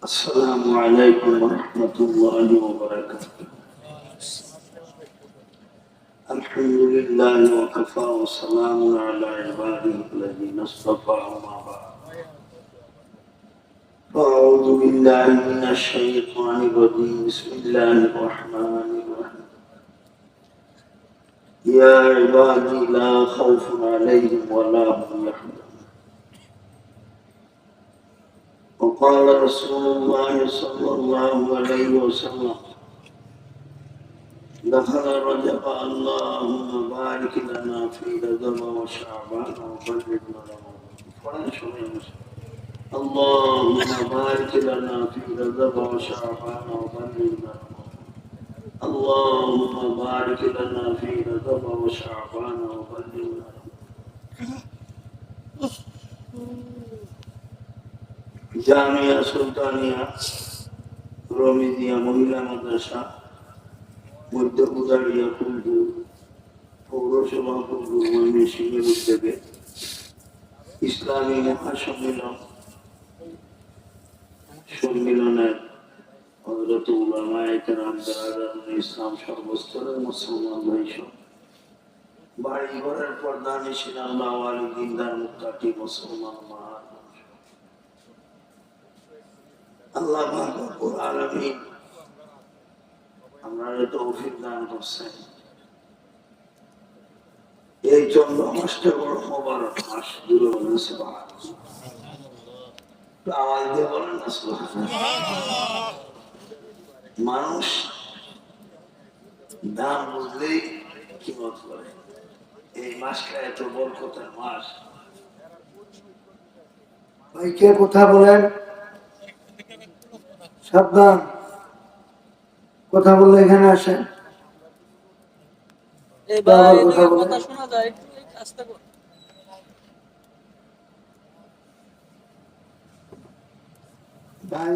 السلام عليكم ورحمة الله وبركاته. الحمد لله وكفى وسلام على عباده الذين اصطفى وما بعد. أعوذ بالله من الشيطان الرجيم. بسم الله الرحمن الرحيم. يا عبادي لا خوف عليهم ولا هم يحزنون. وقال رسول الله صلى الله عليه وسلم: دخل رجب اللهم بارك لنا في رجب وشعبان وبلغنا رمضان. اللهم بارك لنا في رجب وشعبان وبلغنا رمضان. اللهم بارك لنا في رجب وشعبان وبلغنا জামিয়া সুলতানিয়া রমিদিয়া মহিলা মাদ্রাসা মধ্য উদারিয়া কুলপুর পৌরসভা কুলপুর ময়মনসিংহের উদ্যোগে ইসলামী সম্মেলনের হযরত উলামায়ে কেরাম দারারুল ইসলাম সর্বস্তরের মুসলমান ভাইসব বাড়ি ঘরের পর্দা নিশিন আল্লাহ ওয়ালি দিনদার মুত্তাকি মুসলমান মা আল্লাহ পাক রব্বুল আলামিন আপনারা তৌফিক দান করছেন। এই চন্দ্র মাসটা বড় মোবারক মাস, দূরে বলেন সুবহানাল্লাহ। আওয়াজ দিয়ে বলেন না সুবহানাল্লাহ। মানুষ দাম বুঝলেই কিমত করে। এই মাসটা এত বরকতের মাস। ভাই কে কথা বলেন? সাবধান, কথা বললে এখানে আসেন। কথা শোনা যায়, একটু আস্তে করুন। ভাই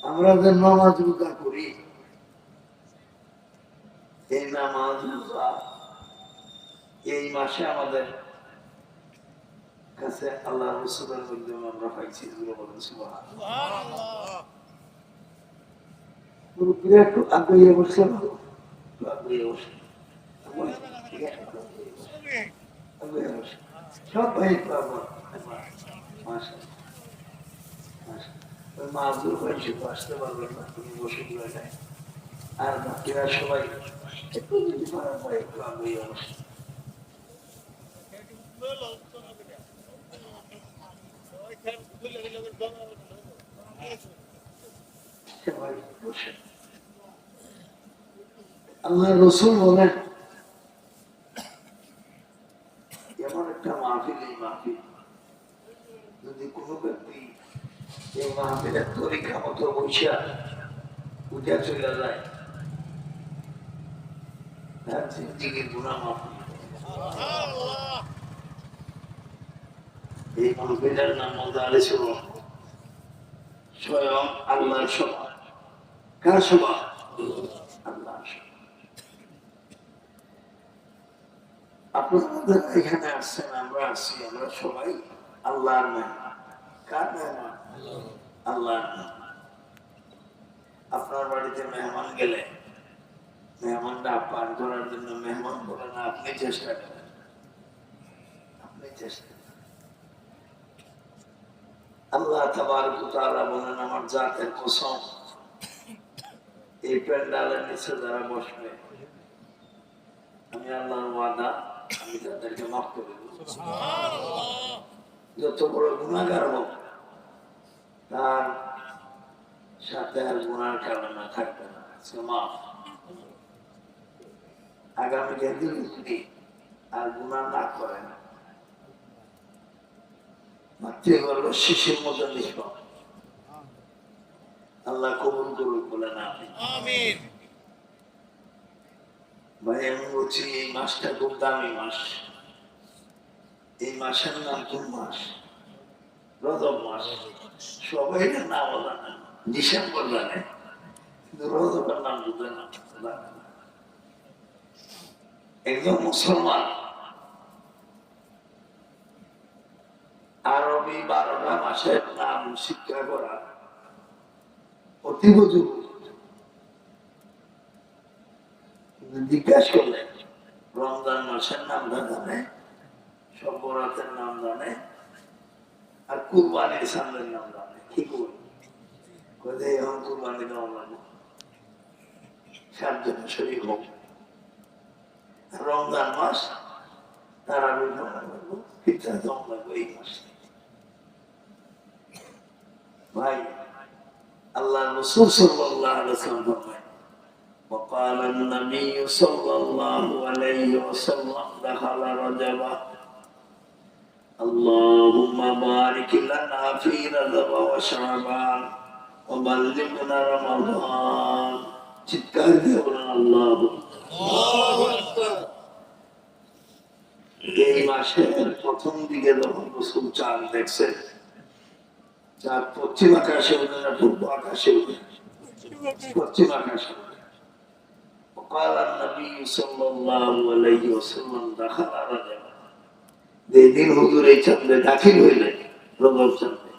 আমরা যে নামাজ রোজা করি, এই নামাজ রোজা এই মাসে আমাদের কাছে আল্লাহ রাসূলের মধ্যে আমরা পাইছি। সুবহানাল্লাহ। মুরব্বিরা একটু আগে বসছেন, সব ভাই মাহবুব ভাই শুধু আসতে পারবেন না, তুমি বসে দিয়ে যায়। আর বাকিরা সবাই একটু যদি পারেন ভাই একটু আগে বসে। আল্লাহ রাসূল বলেন, এমন একটা মাহফিল, এই মাহফিল যদি কোনো ব্যক্তি এই মাহফিলের তরিকা মতো বসিয়া উঠে চলে যায়, তার জিন্দেগির গুনাহ মাফ হয়ে যায়। এই মাহফিলের নাম মজলিস স্বয়ং আল্লাহর সভা। কার সভা? আল্লাহর সভা। আপনারা এখানে আসছেন, আমরা আসছি, আমরা সবাই আল্লাহর মেহমান। কার মেহমান? আল্লাহর মেহমান। আপনার বাড়িতে মেহমান গেলে মেহমানটা আপ্যায়ন করার জন্য মেহমান বলে না, আপনি চেষ্টা করেন, আপনি চেষ্টা করেন। আল্লাহ তাবারক ওয়া তাআলা বলেন, আমার জাতের কসম, এই প্যান্ডালের নিচে যারা বসবে, আমি আল্লাহর ওয়াদা, আমি তাদেরকে মাফ করে দেব। সুবহানাল্লাহ। যত বড় গুনাহগার হোক, তার সাথে আর গুনার কারণে থাকবে না, মাফ। আগামী দিন যদি আর গুনাহ না করে না, মাতৃগর্ভ শিশুর মতো নিষ্পাপ। আল্লাহ কবুল করুক, বলেন আমিন। ভাই আমি বলছি, এই মাসটা খুব দামি মাস। এই মাসের নাম কোন মাস? রজব মাস। সবাই নাম জানে, ডিসেম্বর জানে, কিন্তু রজবের নাম বুঝে না। একজন মুসলমান আরবি 12টা মাসের নাম শিক্ষা করা অতীব জরুরি। জিজ্ঞাসা করলেন রমজান মাসের নামটা জানে, শবে বরাতের নাম জানে, আর কুরবানির সামনের নাম জানে, কি করবে এখন কুরবানি দেওয়া লাগবে, 7 জনের শরীর হোক, রমজান মাস তারা ফিতরা দেওয়া লাগবে এই মাসে। ভাই আল্লাহ রাসূল সাল্লাল্লাহু আলাইহি ওয়াসাল্লাম ফরমায় وقال النبي صلى الله عليه وسلم دخل رجب اللهم بارك لنا في رجب وشعبان وبلغنا رمضان চিৎকার দিয়ে বলেন আল্লাহু আকবার। এই মাসের প্রথম দিকে যখন রাসূল চাঁদ দেখছে, চাঁদ পশ্চিম আকাশে উঠে না পূর্ব আকাশে উঠে? পশ্চিম আকাশে। وقال النبي صلى الله عليه وسلم دخل رجب যেদিন হুজুর এই চাঁদে দাখিল হইলেন, রজব চাঁদে,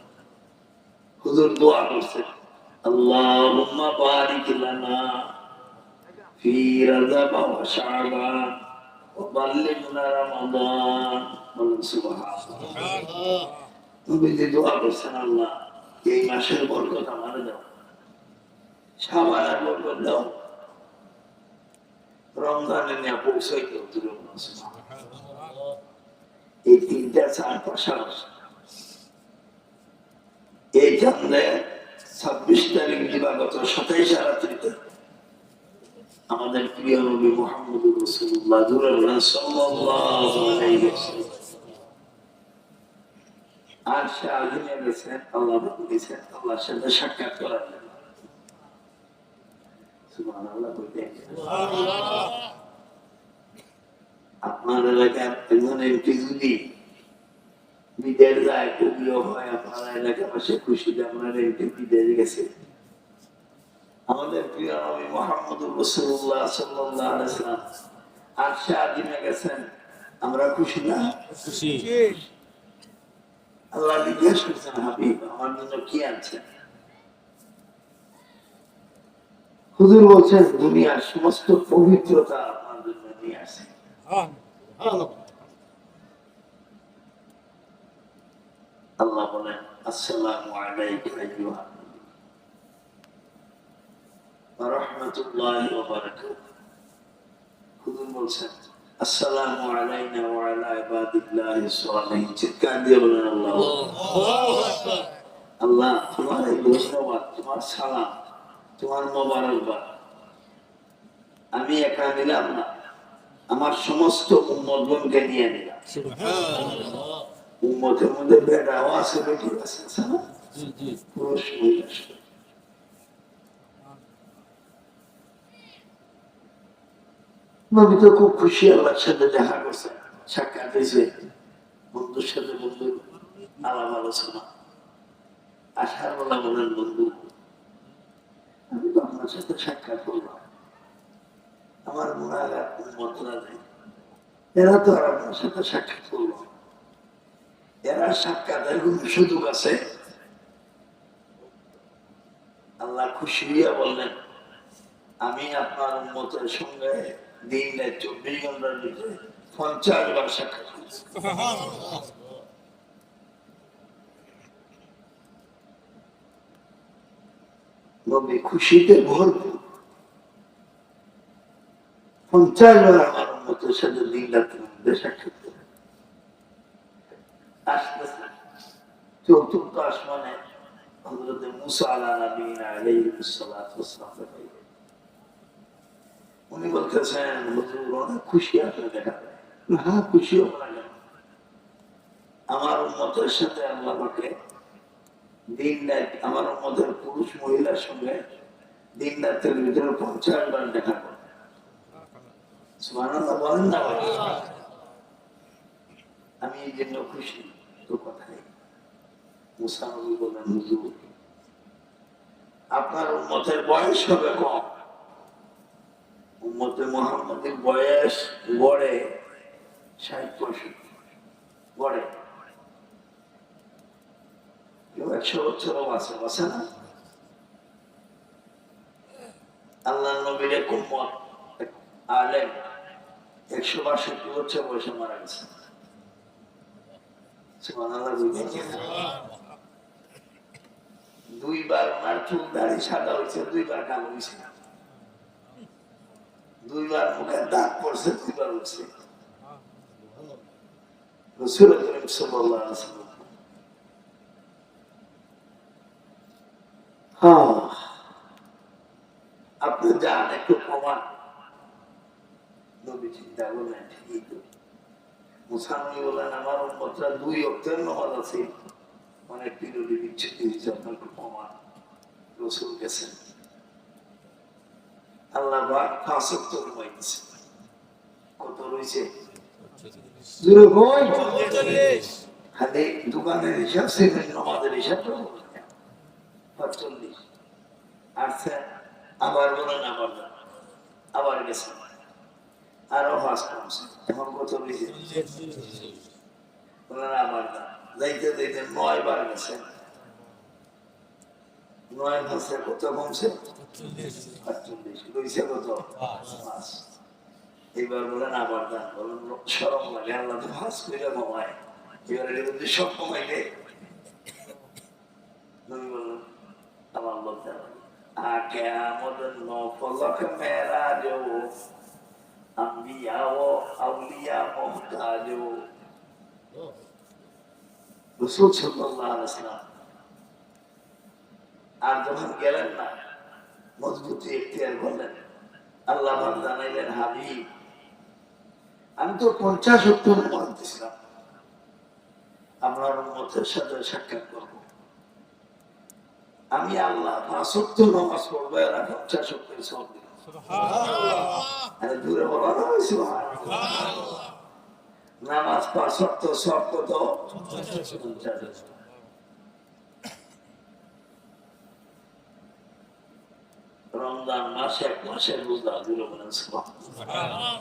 হুজুর দোয়া করছেন আল্লাহুম্মা বারিক লানা ফি রজব ওয়া শাবান ওয়া বাল্লিগনা রমাদান। বলেন সুবহানাল্লাহ। তুমি যে দোয়া করছেন আল্লাহ এই মাসের বরকত আমারে দাও, শাবানের বরকত দাও, রমজানে নিয়ে পৌঁছাইতে হুজুর। এই তিনটা চার পাশাপাশি এই চাঁদে 26 তারিখ দিবাগত 27 রাত্রিতে আমাদের প্রিয় নবী মুহাম্মদুর রাসূলুল্লাহ সাল্লাল্লাহু আলাইহি ওয়াসাল্লাম আরশে আজিমে গেছেন, আল্লাহ বলেছেন আল্লাহর সাথে সাক্ষাৎ করার জন্য। সুবহানাল্লাহ বলতে সুবহানাল্লাহ। আপনার এলাকার একজন এমপি যদি বিদেশ যায়, কবিও হয়, আপনার এলাকার পাশে খুশিতে আপনার এমপি বিদেশ গেছে। আমাদের প্রিয় নবী মুহাম্মদুর রাসূলুল্লাহ সাল্লাল্লাহু আলাইহি ওয়াসাল্লাম আরশে আজিমে গেছেন, আমরা খুশি না? খুশি। আল্লাহ জিজ্ঞেস করছেন হাবিব আমার জন্য কি আনছেন? হুজুর বলছেন দুনিয়ার সমস্ত পবিত্রতা আপনার জন্য নিয়ে আসে। আল্লাহ বলেন আসসালামু আলাইকা আইয়ুহান নবী ওয়া রাহমাতুল্লাহি ওয়া বারাকাতুহু। হুজুর বলছেন আসসালামু আলাইনা ওয়া আলা ইবাদিল্লাহিস সালিহিন। চিৎকার দিয়ে বলেন আল্লাহু আকবার। আল্লাহ তোমার এই ধন্যবাদ, তোমার সালাম, তোমার মোবারকবাদ আমি একা নিলাম না, আমার সমস্ত উম্মতগণকে নিয়ে নিলাম। সুবহানাল্লাহ। উম্মতের মধ্যে বেটাও আছে, বেটি আছে, পুরুষ মহিলা। নবী তো খুব খুশি, আল্লাহর সাথে দেখা করছে, সাক্ষাৎ হয়েছে, বন্ধুর সাথে বন্ধু আলাপ আলোচনা। আসার বেলা বলেন বন্ধু আমি তো আপনার সাথে সাক্ষাৎ করলাম, আমার গুনাহগার উম্মতরা নেই, এরা তো আর আপনার সাথে সাক্ষাৎ করলো, এরা সাক্ষাতের কোন সুযোগ আছে? আল্লাহ খুশি হইয়া বললেন আমি আপনার উম্মতের সঙ্গে দিন 24 ঘন্টার ভিতরে 50 বার সাক্ষাৎ করছি। নবী খুশিতে ভরপুর, 50 বার আমার উম্মতের সাথে দিন রাতের মধ্যে সাক্ষাৎ করে। আসতেছে চতুর্থ আসমানে হযরত মুসা আলাইহিস সালাতু ওয়াস সালাম, উনি বলতেছেন হুজুর অনেক খুশি আপনি দেখা যায়। হ্যাঁ খুশি হবো না, আমার উম্মতের সাথে আল্লাহ পাকে দিন রাত, আমার উম্মতের পুরুষ মহিলার সঙ্গে দিন রাতের ভিতরে 50 বার দেখা করে। সুবহানাল্লাহ বলেন না? আমি এই জন্য খুশি। তো কথাই মুসা নবী বলেন হুজুর আপনার উম্মতের বয়স হবে কম, উম্মতে মুহাম্মাদের বয়স গড়ে 60-65 গড়ে, কেউ 100 বছরও বাঁচে না। আল্লাহ নবীর এক উম্মত আলেম 162 বছর বয়সে মারা গেছে। সুবহানাল্লাহ। দুইবার ওনার চুল দাড়ি সাদা হয়েছে, দুইবার কালো হয়েছে, দুইবার মুখের দাগ পড়ছে, দুইবার হচ্ছে। রাসূল করিম সাল্লাল্লাহু আলাইহি ওয়াসাল্লাম আপনি যান একটু কমান। নবী চিন্তা করলেন ঠিকই তো। মুসা নবী বলেন আমার উম্মতরা 2 ওয়াক্তের নামাজ আছে, অনেক বিরোধী বিচ্ছুতি হয়েছে, আপনার একটু কমান। রাসূল গেছেন, আল্লাহ পাক 5 ওয়াক্ত ঘুমাইতেছে। কত রয়েছে? খালি দোকানের হিসাব, সেখানে নামাজের হিসাব 45। আসছে আবার বলেন আবার গেছে, আরো 5 কমছে, এখন কত রয়েছে? বলেন আবার না, যাইতে যাইতে 9 বার গেছে, 9 বছর কত কমছে? 48। রয়েছে কত? 5। এবার বলেন আবার দান, বলেন শরম লাগে, আল্লাহ তো 5 করে কমায়, এবার এর মধ্যে সব কমাইলে নবী বলেন আমার বলতে হবে আকে আমাদের নফলক মেরাজো আম্বিয়া ও আউলিয়া মুহতাজো। রাসূল সাল্লাল্লাহু আলাইহি ওয়াসাল্লাম আর যখন গেলেন না, মজবুতি ইখতিয়ার করলেন, আল্লাহ পাক জানাইলেন হাবিব আমি তো 50-70 নামাজ দিছিলাম, আপনার উম্মতের সাথে সাক্ষাৎ করবো, আমি আল্লাহ 5 ওয়াক্ত নামাজ পড়বো, এরা 50 ওয়াক্তের সওয়াব দিবেন। সুবহানাল্লাহ। দূরে বলা না, সুবহানাল্লাহ। নামাজ 5 ওয়াক্ত সওয়াব কত? 50। রমজান মাস 1 মাসের রোজা, দূরে বলেন সুবহানাল্লাহ।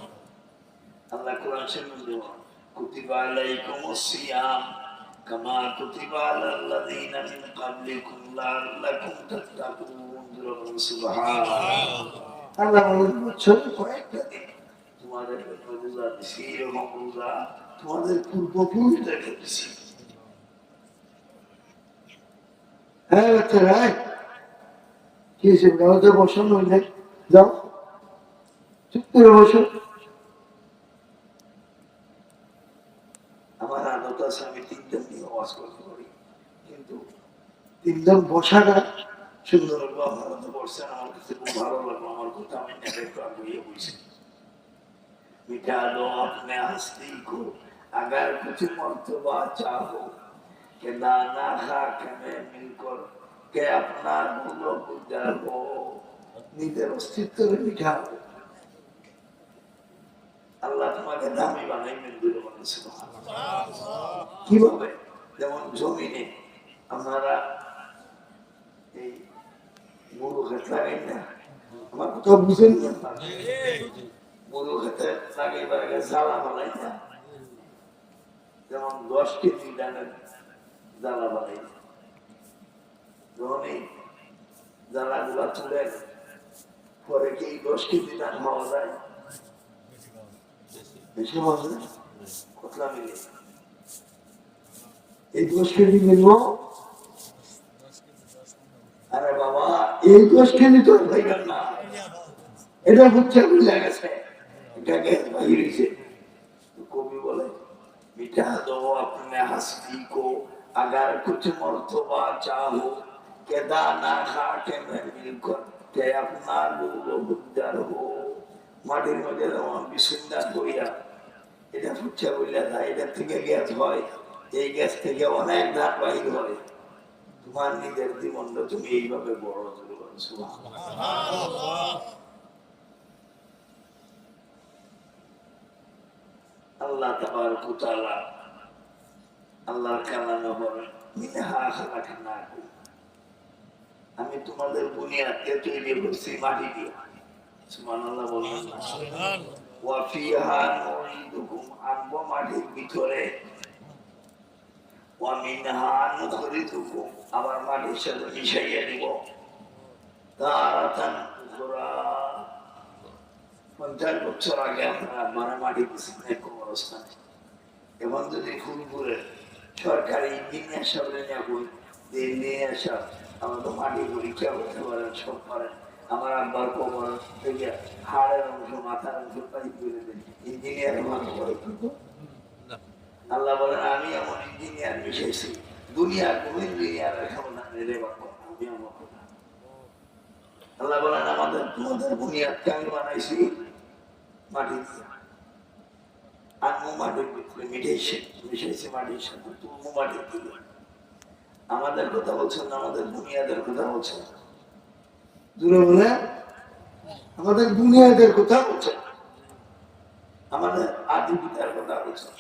আল্লাহ কোরআন শরীফে বলেন কুতিবা আলাইকুমুস সিয়াম কামা কুতিবা আলাল লাযিনা মিন ক্বাবলিকুম লাআল্লাকুম তাত্তাকুন। সুবহানাল্লাহ। আল্লাহ বলেন বছরে কয়েকটা দিন তোমাদের রোজা দিছি, এরকম রোজা তোমাদের পূর্বপুরুষদেরকে দিছি। হ্যাঁ বাচ্চারা, কি হয়েছে? গাওতে বসো, নইলে যাও, চুপ করে বসো। আমার আদত আছে আমি 3 জন নিয়ে ওয়াজ করতে পারি, কিন্তু 3 জন বসাটা সুন্দর বসছেন, আমার কাছে খুব ভালো লাগলো। আমার কথা আমি একটু আগে বলছি, মিঠা দো আপনি हस्ती को अगर कुछ मर्तबा चाहो के दाना खा के मैं मिलकर के अपना भूलो गुजर हो। নিজের অস্তিত্বের মিঠা আল্লাহ তোমাকে দামি বানাইবেন, বলে বলেছে। কিভাবে? যেমন জমিনে আপনারা এই গরু ক্ষেত লাগাই না, আমার কোথাও বুঝেন না, গরু ক্ষেতে লাগাইবার আগে জ্বালা বানাই না, যেমন 10 কেজি ধানের জ্বালা বানাই, যখন এই জ্বালা গুলা তুলে পরে কি 10 কেজি ধান পাওয়া যায়? বেশি পাওয়া যায়, কতলা মিলে এই 10 কেজি মিলব। আরে বাবা, এই 10 কেজি তো হইবেন না, এটা হচ্ছে বুঝা গেছে, এটা গ্যাস বাহির হয়েছে। কবি বলে মিঠা দো আপনে हस्ती को अगर कुछ मर्तबा चाहो के दाना खा के मैं मिलकर के अपना दूलो गुजर हो। মাটির মধ্যে যেমন বিশুদ্ধা কইরা এটা ফুটছে বইলা যায়, এটা থেকে গ্যাস হয়, এই গ্যাস থেকে অনেক ধাপ বাহির হয়। তোমার নিজের জীবনটা তুমি এইভাবে বড় শুরু করো। সুবহানাল্লাহ। আল্লাহ তাবারক ওয়া তাআলা আল্লাহর কালামে বলেন মিনহা খালাকনাকুম, আমি তোমাদের বুনিয়াদকে তৈরি করছি মাটি দিয়ে। সুবহানাল্লাহ বলেন। সুবহানাল্লাহ। ওয়া ফিহা নুঈদুকুম, আমবো মাটির ভিতরে, ومنها نخرجكم আবার মাটির সাথে মিশাইয়া দিব তারাতান উখরা 50 বছর আগে আমরা মারামারি দিচ্ছি কবরস্থানে এবং যদি ফুলপুরে সরকারি ইঞ্জিনিয়ার সামনে যাবই ইঞ্জিনিয়ার সাহেব আমরা তো মাটি পরীক্ষা করতে পারেন সব পারেন আমার আব্বার কবর থেকে হাড়ের অংশ মাথার অংশ পাইপ করে দেন ইঞ্জিনিয়ারের মাথা করে আল্লাহ বলেন আমি এমন ইঞ্জিনিয়ার মিশাইছি দুনিয়ার কোন ইঞ্জিনিয়ারের ক্ষমতা নেই বাবা আমি আমার কথা আল্লাহ বলেন আমাদের তোমাদের বুনিয়াদকে আমি বানাইছি মাটি দিয়ে আম্মু মাটির ভিতরে মিশাইছি মাটির সাথে তুমু মাটির দিকে আমাদের কথা বলছেন না আমাদের বুনিয়াদের কথা বলছেন দূরে বলে আমাদের বুনিয়াদের কথা বলছেন আমাদের আদি পিতার কথা বলছেন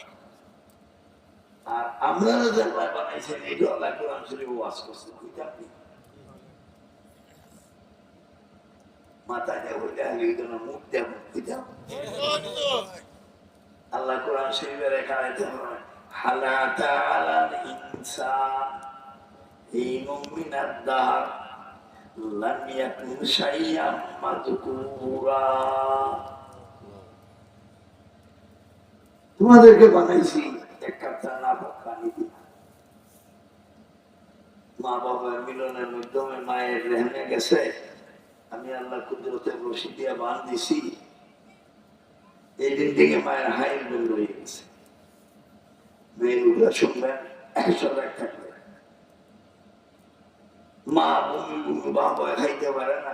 আর আমরা যাদের বানাইছেন এটা আল্লাহ কোরআন শরীফে ওয়াজ করছে বুঝতে আপনি মাথা দিয়ে বলতে আগে না মুখ দেব বুঝতে আল্লাহ কোরআন শরীফের এক আয়াতে বলেন হালাতা আলাল ইনসান হিনুম মিনাদ দাহর লাম ইয়াকুন শাইয়াম মাযকুরা তোমাদেরকে বানাইছি এক কাপড় না পানি দিয়ে মা বাবার মিলনের মাধ্যমে মায়ের রেহেমে গেছে আমি আল্লাহ কুদরতের রশি দিয়ে বাঁধ দিছি এই দিন থেকে মায়ের হাইল বন্ধ হয়ে গেছে মেয়েগুলো শুনবেন 100 থাকবে মা বমি বমি বাবা খাইতে পারে না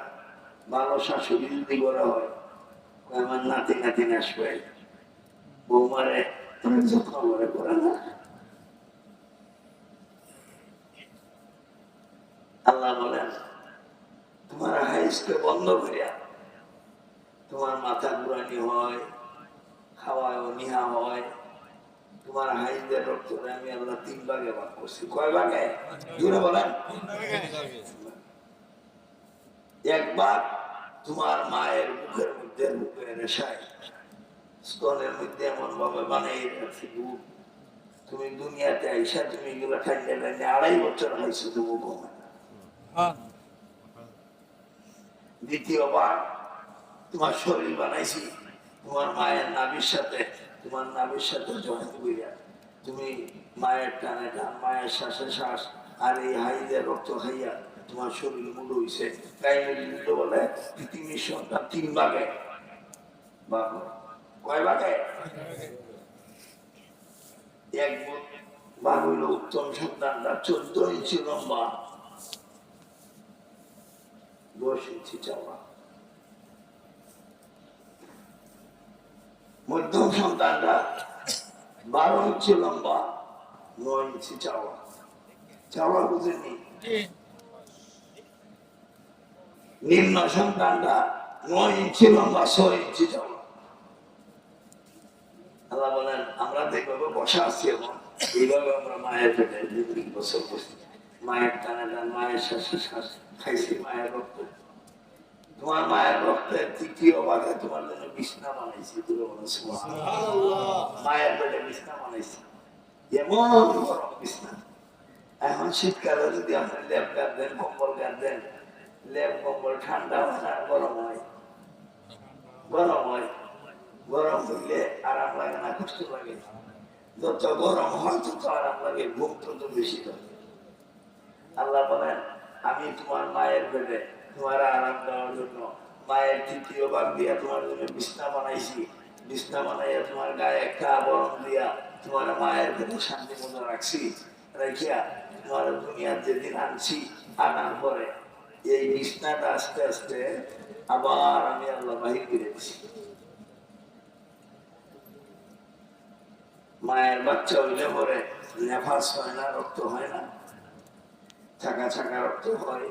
ভালো শাশুড়ি যদি করা হয় আমার নাতি নাতি আসবে বৌমারে অনেক যত্ন করে না আল্লাহ বলেন তোমার হাইসকে বন্ধ করিয়া তোমার মাথা ঘুরানি হয় খাওয়ায় নিহা হয় তোমার হাইজের রক্ত আমি আল্লাহ 3 ভাগে ভাগ করছি কয় ভাগে জুড়ে বলেন একবার তোমার মায়ের মুখের মধ্যে মুখে রেশায় স্তনের মধ্যে এমন ভাবে বানিয়ে রাখছি তুমি দুনিয়াতে আইসা তুমি এগুলো খাইলে 2.5 বছর হয়েছে তবু কমে দ্বিতীয়বার তোমার শরীর বানাইছি তোমার মায়ের নাভির সাথে জয়েন করিয়া তুমি মায়ের টানে টান মায়ের শ্বাসে শ্বাস আর এই হাইজের রক্ত খাইয়া তোমার শরীর মুড় হইছে তাই বলে পৃথিবীর সন্তান 3 ভাগে বাবা কয় ভাগে এক ভাগ হইল উত্তম সন্তানরা 14 ইঞ্চি লম্বা 10 ইঞ্চি চওড়া মধ্যম সন্তানরা 12 ইঞ্চি লম্বা 9 ইঞ্চি চাওয়া বুঝেনি নিম্ন সন্তানরা 9 ইঞ্চি লম্বা 6 ইঞ্চি চাওয়া আল্লাহ বলেন আমরা দেখবো বসা আছি এখন এইভাবে আমরা মায়ের পেটে 2 বছর বসি মায়ের টানে টান মায়ের শ্বাসে শ্বাস খাইছি মায়ের রক্ত তোমার মায়ের রক্তের 3য় ভাগে তোমার জন্য বিছনা বানাইছি মায়ের পেটে বিছনা বানাইছি এমন গরম বিছনা এখন শীতকালে যদি আপনি লেপ গাদ দেন কম্বল গাদ দেন লেপ কম্বল ঠান্ডা হয় না গরম হয় গরম হইলে আরাম লাগে না কষ্ট লাগে যত গরম হয় তত আরাম লাগে ঘুম তত বেশি লাগে আল্লাহ বলেন আমি তোমার মায়ের পেটে তোমার আরাম দেওয়ার জন্য মায়ের 3য় ভাগ দিয়া তোমার জন্য বিছনা বানাইছি বিছনা বানাইয়া তোমার গায়ে একটা আবরণ দিয়া তোমার মায়ের পেটে শান্তি মতো রাখছি রাখিয়া তোমার দুনিয়ার যেদিন আনছি আনার পরে এই বিছনাটা আস্তে আস্তে আবার আমি আল্লাহ বাহির করে দিছি মায়ের বাচ্চা হইলে পরে নেফাস হয় না রক্ত হয় না ছাকা ছাকা রক্ত হয়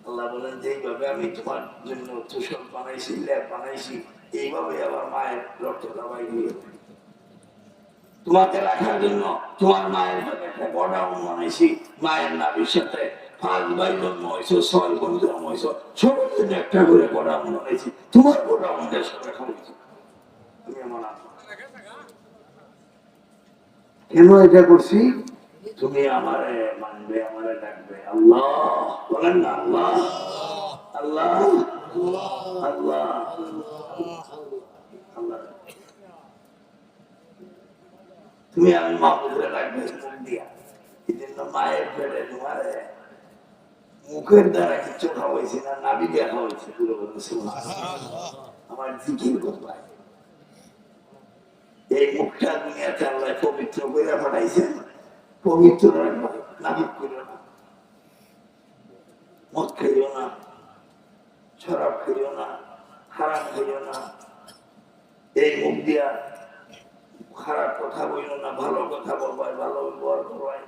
আল্লাহ বলেন যেইভাবে আমি তোমার জন্য তুষক বানাইছি ল্যাব বানাইছি এইভাবে আবার মায়ের রক্তটা বাইরে তোমাকে রাখার জন্য তোমার মায়ের একটা গোডাউন বানাইছি মায়ের নাভির সাথে 5 ভাই জন্ম হয়েছে 6 বোন জন্ম হয়েছে সবার জন্য একটা করে গোডাউন বানাইছি তোমার গোডাউনের সাথে খাওয়াইছি আমি আমার কেন এটা করছি তুমি আমারে মানবে, আমারে ডাকবে। আল্লাহ বলেন না, আল্লাহ আল্লাহ আল্লাহ আল্লাহ। তুমি আমি মাহবুবরে ডাকবে মুখ দিয়া। এই জন্য মায়ের পেটে তোমার মুখের দ্বারা কিছু খাওয়াইছি না, নাবি দিয়া খাওয়াইছি। পুরো বলতেছি আমার জিকির করবাই। এই মুখটা দুনিয়াতে আল্লাহ পবিত্র করে পাঠাইছেন, পবিত্র রাখবা, নাবিক করিও না, মদ খাইও না, শরাব খাইও না, হারাম খাইও না। এই মুখ দিয়া খারাপ কথা বইল না, ভালো কথা বলবাই, ভালো ব্যবহার করবাই।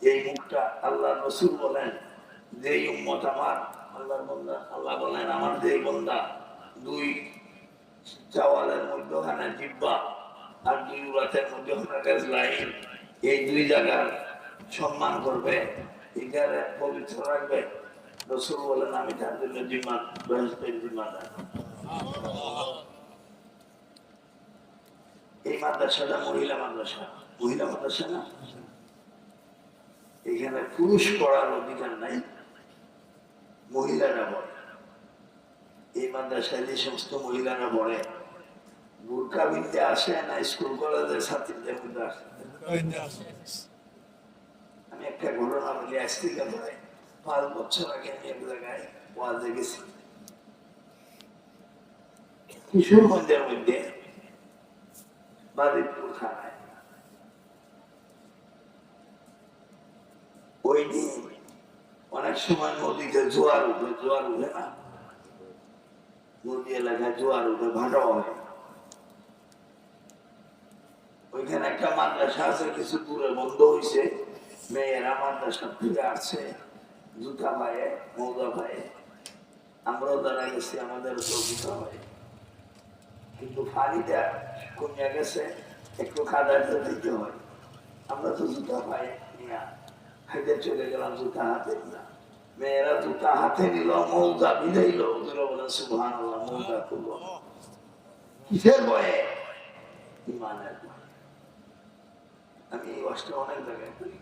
এই মুখটা আল্লাহ রসুল বলেন যে উম্মত আমার আল্লাহর বান্দা, আল্লাহ বলেন আমার যে বান্দা দুই চাওয়ালের মধ্যখানে জিব্বা আর দুই উরাতের মধ্যখানে লাইন, এই দুই জায়গার সম্মান করবে, এখানে পবিত্র রাখবে, রসুল বলেন আমি তার জন্য জিম্মা বেহেশতের জিম্মাদার। এই মাদ্রাসাটা মহিলা মাদ্রাসা, মহিলা মাদ্রাসা না, এখানে পুরুষ পড়ার অধিকার নাই, মহিলারা পড়ে। এই মাদ্রাসায় যে সমস্ত মহিলারা পড়ে বোরকা বিনতে আসে না, স্কুল কলেজের ছাত্রীদের মধ্যে আসে। আমি একটা ঘটনা বলি, আজ থেকে প্রায় 5 বছর আগে আমি এক জায়গায় ওয়াজে গেছি কিশোরগঞ্জের মধ্যে বাজিতপুর থানায়। ওই দিন অনেক সময় নদীতে জোয়ার উঠে, জোয়ার উঠে না, নদী এলাকায় জোয়ার উঠে, ভাটা হয়। ওইখানে একটা মাদ্রাসা আছে, কিছু দূরে বন্ধ হয়েছে। মেয়েরা মাদ্রাসা থেকে আসছে জুতা পায়ে, মৌজা পায়ে। আমরাও দাঁড়া গেছি, আমাদের তো জুতা পায়ে, কিন্তু ফানিটা কমিয়া গেছে, একটু কাদাতে দিতে হয়। আমরা তো জুতা পায়ে নিয়ে হাইতে চলে গেলাম, জুতা হাতে নিয়ে। মেয়েরা জুতা হাতে নিল, মৌজা বিধাইল, বলে সুবহানাল্লাহ, মৌজা করল। কিসের ভয়ে? ইমানের ভয়ে। আমি এই ওয়াজটা অনেক জায়গায় করি।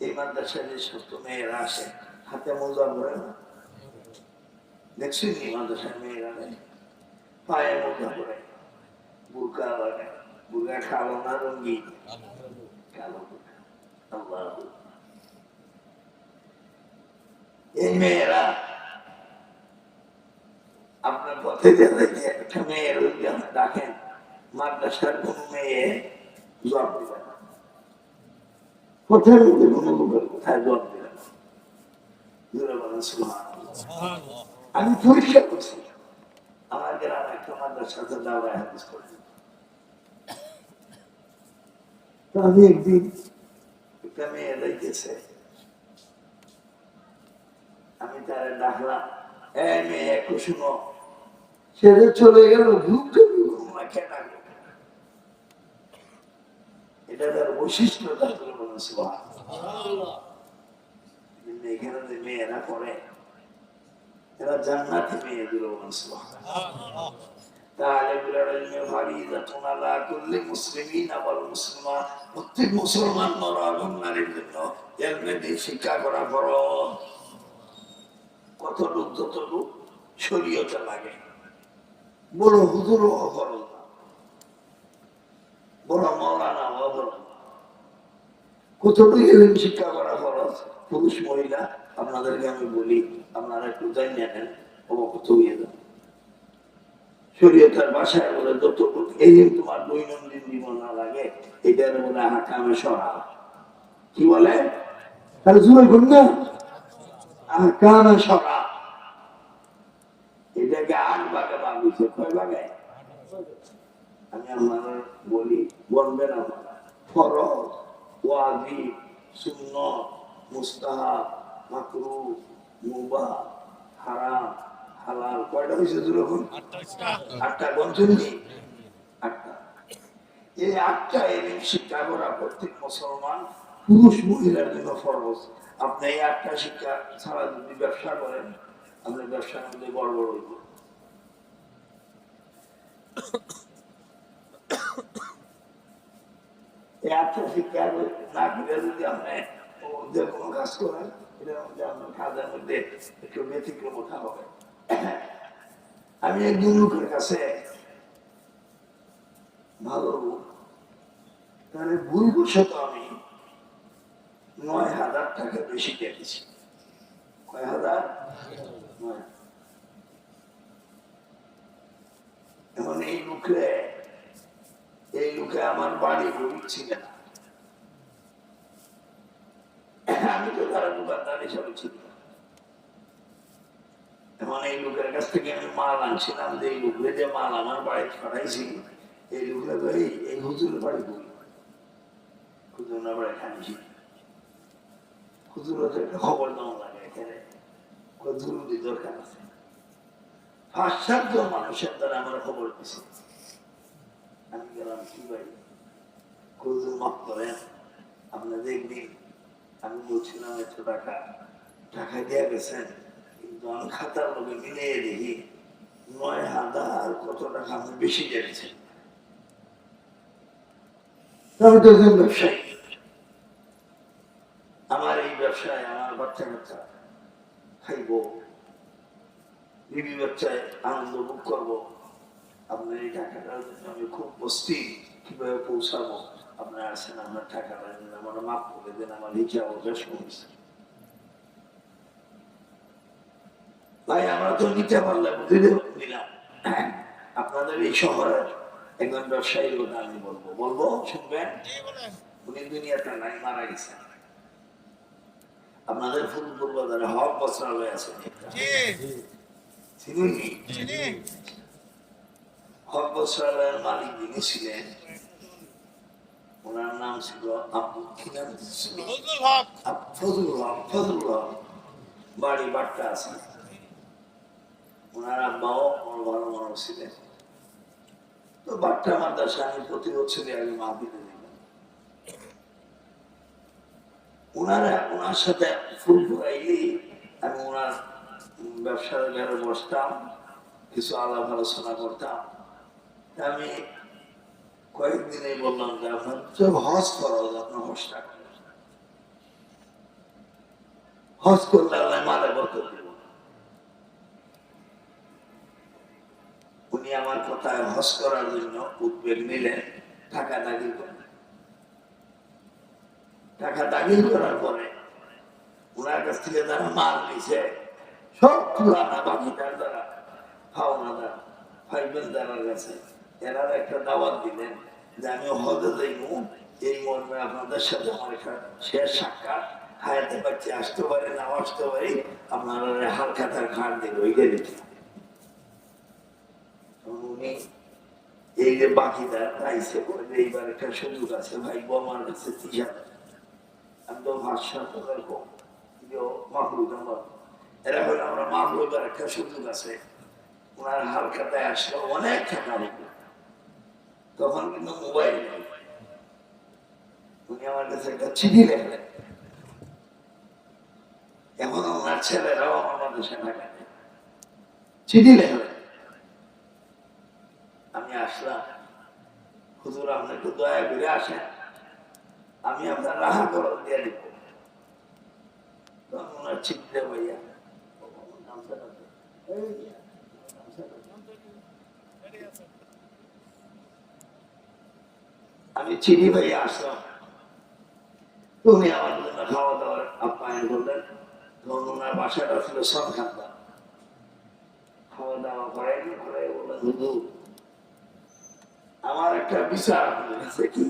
এই মাদ্রাসায় যে সমস্ত মেয়েরা আসে হাতে মোজা পরে না, দেখছেন মাদ্রাসায় মেয়েরা নেই, পায়ে মোজা পরে, বুরকা লাগায়, বুরকা কালো না রঙিন, কালো বুরকা। আল্লাহ, এই মেয়েরা আপনার পথে গেলে একটা মেয়ের ডাকেন, মাদ্রাসার কোন মেয়ে জবাব দিবে না, পথের মধ্যে কোনো লোকের কোথায় জবাব দিবে না। আমি পরীক্ষা করছি, আমার গ্রামে একটা মাদ্রাসাতে দাওরায়ে হাদিস করছি। তো আমি একদিন একটা মেয়ে যাইতেছে, আমি তারে ডাকলাম, এই মেয়ে একটু শুনো। সে চলে গেল, এটা তার বৈশিষ্ট্য। এখানে যে মেয়েরা পড়ে এরা জান্নাতি মেয়ে, প্রত্যেক মুসলমান নারীর জন্য শিক্ষা করা ফরজ। কতটুক যতটুক শরীয়তে লাগে, বড় হুজুর ফরজ না, বড় মাওলানা ফরজ না, কতটুকু এলেম শিক্ষা করা ফরজ। পুরুষ মহিলা আপনাদেরকে আমি বলি, আপনারা একটু জানিয়ে নেন, অবগত হয়ে যান। শরীয়তের ভাষায় বলে যতটুকু এলেম তোমার দৈনন্দিন জীবন না লাগে, এটার বলে আহকামে শরআ। কি বলে? তাহলে জুড়ে করুন না, আহকামে শরআ। এটাকে 8 ভাগে ভাগ হয়েছে। কয় ভাগে? আমি আপনারা বলি, বলবেন আপনারা, ফরজ, ওয়াজিব, সুন্নাত, মুস্তাহাব, মাকরুহ, মুবাহ, হারাম, হালাল। কয়টা হয়েছে যখন? 8টা গঞ্জনি, 8টা। এই 8টা এলিম শিক্ষা করা প্রত্যেক মুসলমান পুরুষ মহিলার জন্য ফরজ। আপনি এই 8টা শিক্ষা ছাড়া যদি ব্যবসা করেন, আপনার ব্যবসার মধ্যে গড়বড় হইব। এই আত্মা শিক্ষা না করে যদি আপনি যে কোনো কাজ করেন, এটার মধ্যে আপনার কাজের মধ্যে একটু ব্যতিক্রম ওঠা হবে। আমি একজন লোকের কাছে ভালো তাহলে ভুলবশত আমি ৯,০০০ টাকা বেশি কেটেছি। কয় হাজার? এখন এই লোকে আমার বাড়ি ঘুরছিল না, আমি তো তারা দোকানদার হিসাবে ছিল। এখন এই লোকের কাছ থেকে আমি মাল আনছিলাম, যে এই লোকের যে মাল আমার বাড়ি পাঠাইছি, এই লোকের বাড়ি এই হুজুরের বাড়ি ঘুরি, হুজুরের বাড়ি খাইছি। হুজুরের একটা খবর দেওয়া লাগে, এখানে জরুরি দরকার আছে। ৫-৭ জন মানুষের দ্বারা আমার খবর দিছে। আমি গেলাম, কি ভাই হুজুর মাফ করেন, আপনাদের একদিন আমি বলছিলাম এত টাকা দিয়ে গেছেন, কিন্তু আমি খাতার লোকে মিলিয়ে দেখি ৯,০০০ কত টাকা আপনি বেশি জেনেছেন। আমি তো একজন ব্যবসায়ী, আমার এই ব্যবসায় আমার বাচ্চা কাচ্চা খাইব, বিবি বাচ্চায় আনন্দ ভোগ করবো, আপনার এই টাকাটার জন্য আমি খুব বস্তি কিভাবে পৌঁছাবো, আপনার আসেন আপনার টাকাটা নিন, আমার মাফ করে দেন, আমার হিসাব বেশ কমেছে। ভাই আমরা তো নিতে পারলে বুঝিতে নিলাম। আপনাদের এই শহরের একজন ব্যবসায়ী লোক আমি বলবো শুনবেন, উনি দুনিয়াটা নাই, মারা গেছে। আপনাদের ফুলপুর বাজারে হক বস্ত্রালয় আছে, হক বস্ত্রালয়ের মালিক যিনি ছিলেন, ওনার নাম ছিল ফজলুল হক, বাড়ি বাট্টা আছে। ওনার আব্বাও ভালো মানুষ ছিলেন। তো বাট্টা মাদ্রাসা আমি প্রতি বছরই আগে মাহফিলে দিলাম। ওনার সাথে ফুল ফুরাইলেই আমি ওনার ব্যবসার ঘরে বসতাম, কিছু আলাপ আলোচনা করতাম। আমি কয়েকদিনে বললাম যে আপনার সব হজ ফরজ, আপনার হজ করলে আল্লাহ মালে বরকত দেব। উনি আমার কথায় হজ করার জন্য উদ্বেগ নিলেন, টাকা দাখিল করলেন। টাকা দাখিল করার পরে ওনার কাছ থেকে যারা মাল নিছে সব পুরানা বাকিদার দ্বারা পাওনাদার ভাইবেনদারের কাছে এরা একটা দাওয়াত দিলেন যে আমি হজে যাইব, এই মর্মে আপনাদের সাথে আমার একটা শেষ সাক্ষাৎ, হায়াতে বাচ্চা আসতে পারে না আসতে পারি, আপনারা হালখাতার খাট দিল ওইটা দিতে। উনি এই যে বাকিদার আইসে বলে এইবার একটা সুযোগ আছে ভাই, আমার কাছে 30,000, আমি তো ভাষা কম মাহরুদ আমার, এরা বলে আমরা মাহরুদের একটা সুযোগ আছে। ওনার হালখাতায় আসলো অনেক টাকা হইল, তখন কিন্তু মোবাইল নেই। উনি আমার কাছে একটা চিঠি লেখলেন, এখন ওনার ছেলেরাও আমার মাদ্রাসা টাকা নেই, চিঠি লেখলেন। আমি আসলাম, হুজুর আপনি একটু দয়া করে আসেন, আমি আপনার রাহা খরচ দিয়ে দিব। তখন ওনার চিঠিটা ভাইয়া আমি চিনি ভাই আসলাম, তুমি আমার জন্য খাওয়া দাওয়ার আপ্যায়ন করলেন। তখন ওনার বাসাটা ছিল সরকারদা, খাওয়া দাওয়া করাইনি, করাই বললেন হুজুর আমার একটা বিচার আপনার কাছে, কি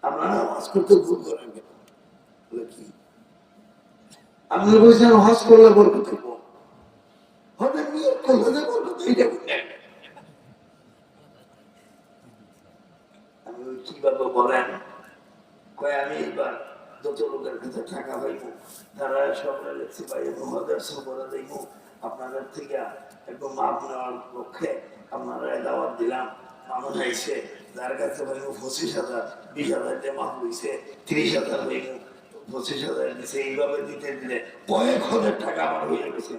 আপনারা হজ করতে ভুল করেন কেন? বলে কি? আপনি বলছেন হজ করলে বরকত দেব, হজের নিয়ত করলে যে বরকত, এইটা বললেন। আমি কিভাবে বলেন, কয় আমি এবার যত লোকের কাছে টাকা পাইব তারা সবাই লেখছি ভাই হজের সফরে দেব, আপনাদের থেকে একদম মাপ নেওয়ার পক্ষে আপনারা দাওয়াত দিলাম। মানুষ আইসে যার কাছে পাইব 25,000, 20,000 দিয়ে মাপ হইছে, 30,000 পাইব, 25,000 দিছে, এইভাবে দিতে দিলে কয়েক হাজার টাকা আমার হয়ে গেছে।